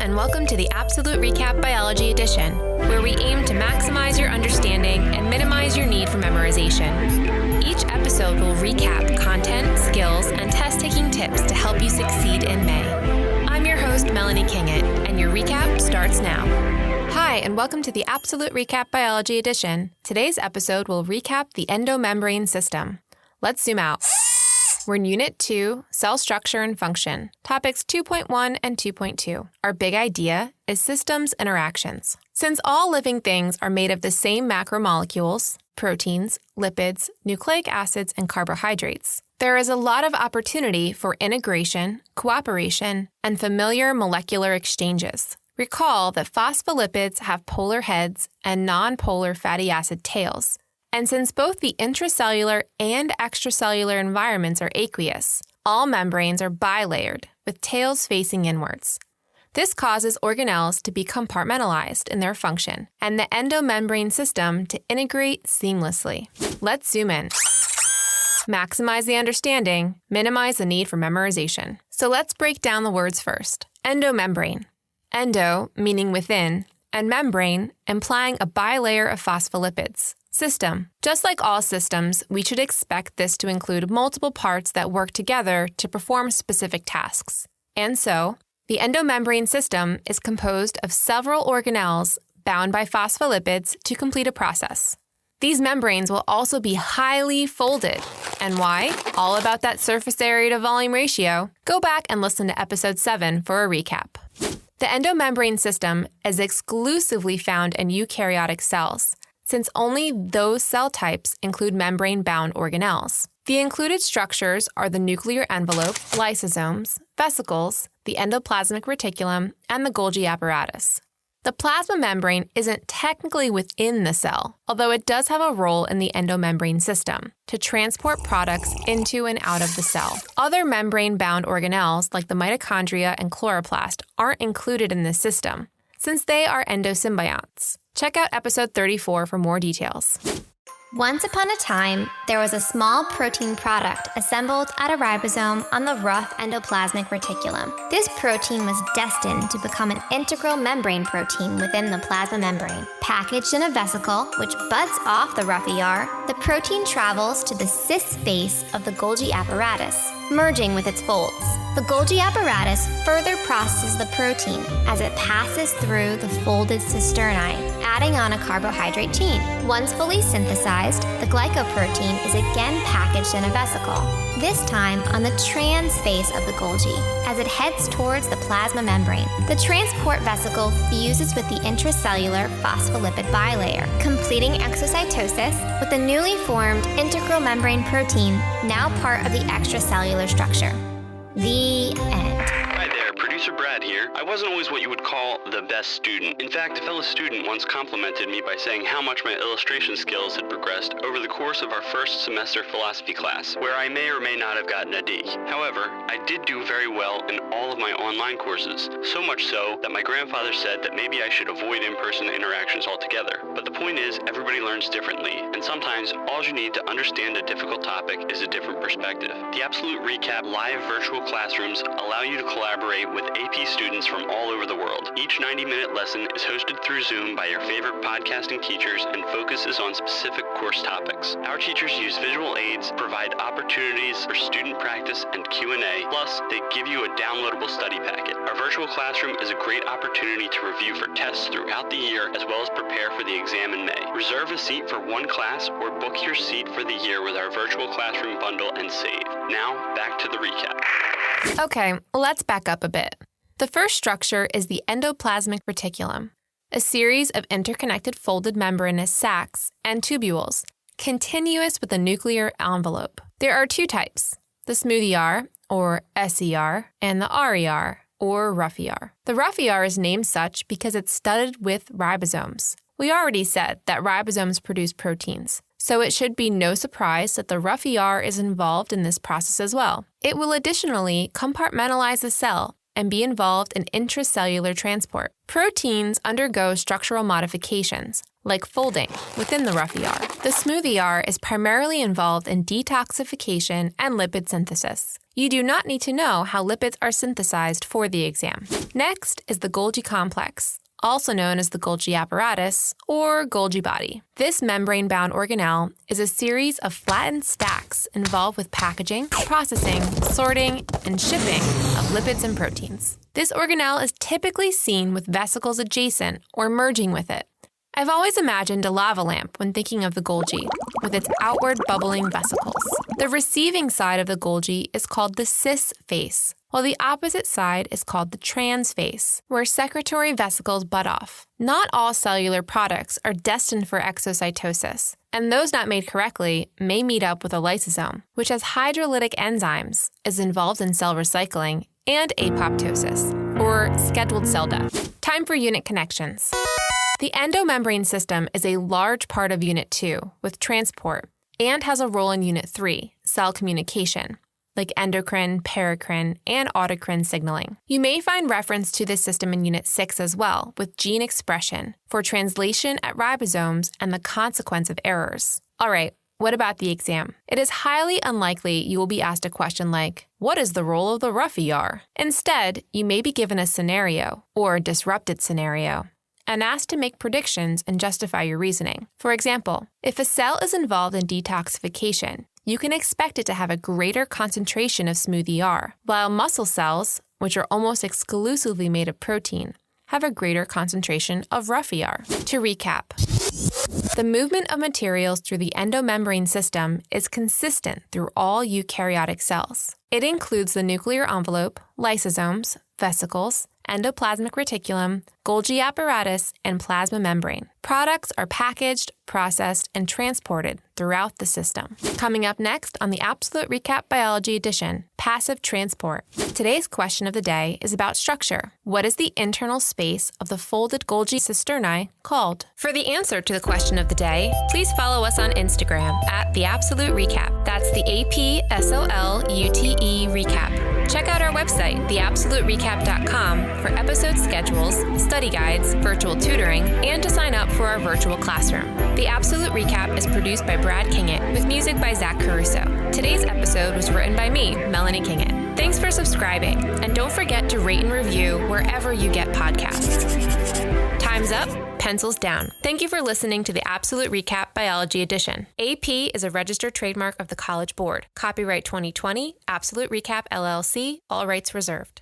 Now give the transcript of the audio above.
and welcome to the Absolute Recap Biology Edition, where we aim to maximize your understanding and minimize your need for memorization. Each episode will recap content, skills, and test-taking tips to help you succeed in May. I'm your host, Melanie Kingett, and your recap starts now. Hi, and welcome to the Absolute Recap Biology Edition. Today's episode will recap the endomembrane system. Let's zoom out. We're in Unit 2, Cell Structure and Function, topics 2.1 and 2.2. Our big idea is systems interactions. Since all living things are made of the same macromolecules, proteins, lipids, nucleic acids, and carbohydrates, there is a lot of opportunity for integration, cooperation, and familiar molecular exchanges. Recall that phospholipids have polar heads and non-polar fatty acid tails. And since both the intracellular and extracellular environments are aqueous, all membranes are bilayered, with tails facing inwards. This causes organelles to be compartmentalized in their function, and the endomembrane system to integrate seamlessly. Let's zoom in. Maximize the understanding, minimize the need for memorization. So let's break down the words first. Endomembrane. Endo, meaning within, and membrane, implying a bilayer of phospholipids. System. Just like all systems, we should expect this to include multiple parts that work together to perform specific tasks. And so, the endomembrane system is composed of several organelles bound by phospholipids to complete a process. These membranes will also be highly folded. And why? All about that surface area to volume ratio. Go back and listen to episode 7 for a recap. The endomembrane system is exclusively found in eukaryotic cells, since only those cell types include membrane-bound organelles. The included structures are the nuclear envelope, lysosomes, vesicles, the endoplasmic reticulum, and the Golgi apparatus. The plasma membrane isn't technically within the cell, although it does have a role in the endomembrane system to transport products into and out of the cell. Other membrane-bound organelles, like the mitochondria and chloroplast, aren't included in this system, since they are endosymbionts. Check out episode 34 for more details. Once upon a time, there was a small protein product assembled at a ribosome on the rough endoplasmic reticulum. This protein was destined to become an integral membrane protein within the plasma membrane. Packaged in a vesicle, which buds off the rough ER, the protein travels to the cis face of the Golgi apparatus, merging with its folds. The Golgi apparatus further processes the protein as it passes through the folded cisternae, adding on a carbohydrate chain. Once fully synthesized, the glycoprotein is again packaged in a vesicle, this time on the trans face of the Golgi, as it heads towards the plasma membrane. The transport vesicle fuses with the intracellular phospholipid bilayer, completing exocytosis with the newly formed integral membrane protein, now part of the extracellular structure. The end. Hi there, producer Brad here. I wasn't always what you would call the best student. In fact, a fellow student once complimented me by saying how much my illustration skills had progressed over the course of our first semester philosophy class, where I may or may not have gotten a D. However, I did do very well in all of my online courses, so much so that my grandfather said that maybe I should avoid in-person interactions altogether. But the point is, everybody learns differently, and sometimes all you need to understand a difficult topic is a different perspective. The Absolute Recap live virtual classrooms allow you to collaborate with AP students from all over the world. Each 90-minute lesson is hosted through Zoom by your favorite podcasting teachers and focuses on specific course topics. Our teachers use visual aids, provide opportunities for student practice and Q&A, plus they give you a downloadable study packet. Our virtual classroom is a great opportunity to review for tests throughout the year as well as prepare for the exam in May. Reserve a seat for one class or book your seat for the year with our virtual classroom bundle and save. Now, back to the recap. Okay, let's back up a bit. The first structure is the endoplasmic reticulum, a series of interconnected folded membranous sacs and tubules, continuous with the nuclear envelope. There are two types, the smooth ER, or SER, and the RER, or rough ER. The rough ER is named such because it's studded with ribosomes. We already said that ribosomes produce proteins, so it should be no surprise that the rough ER is involved in this process as well. It will additionally compartmentalize the cell and be involved in intracellular transport. Proteins undergo structural modifications, like folding, within the rough ER. The smooth ER is primarily involved in detoxification and lipid synthesis. You do not need to know how lipids are synthesized for the exam. Next is the Golgi complex, also known as the Golgi apparatus or Golgi body. This membrane-bound organelle is a series of flattened stacks involved with packaging, processing, sorting, and shipping of lipids and proteins. This organelle is typically seen with vesicles adjacent or merging with it. I've always imagined a lava lamp when thinking of the Golgi, with its outward bubbling vesicles. The receiving side of the Golgi is called the cis face, while the opposite side is called the trans face, where secretory vesicles butt off. Not all cellular products are destined for exocytosis, and those not made correctly may meet up with a lysosome, which has hydrolytic enzymes, is involved in cell recycling, and apoptosis, or scheduled cell death. Time for unit connections. The endomembrane system is a large part of Unit 2, with transport, and has a role in Unit 3, cell communication, like endocrine, paracrine, and autocrine signaling. You may find reference to this system in Unit 6 as well, with gene expression, for translation at ribosomes and the consequence of errors. All right, what about the exam? It is highly unlikely you will be asked a question like, what is the role of the rough ER? Instead, you may be given a scenario, or a disrupted scenario, and asked to make predictions and justify your reasoning. For example, if a cell is involved in detoxification, you can expect it to have a greater concentration of smooth ER, while muscle cells, which are almost exclusively made of protein, have a greater concentration of rough ER. To recap, the movement of materials through the endomembrane system is consistent through all eukaryotic cells. It includes the nuclear envelope, lysosomes, vesicles, endoplasmic reticulum, Golgi apparatus, and plasma membrane. Products are packaged, processed, and transported throughout the system. Coming up next on the Absolute Recap Biology Edition, passive transport. Today's question of the day is about structure. What is the internal space of the folded Golgi cisternae called? For the answer to the question of the day, please follow us on Instagram at TheApsoluteRecap. That's the APsolute recap. Check out our website, TheApsoluteRecap.com, for episode schedules, study guides, virtual tutoring, and to sign up for our virtual classroom. The Absolute Recap is produced by Brad Kingett with music by Zach Caruso. Today's episode was written by me, Melanie Kingett. Thanks for subscribing, and don't forget to rate and review wherever you get podcasts. Time's up. Pencils down. Thank you for listening to the Absolute Recap Biology Edition. AP is a registered trademark of the College Board. Copyright 2020, Absolute Recap LLC, all rights reserved.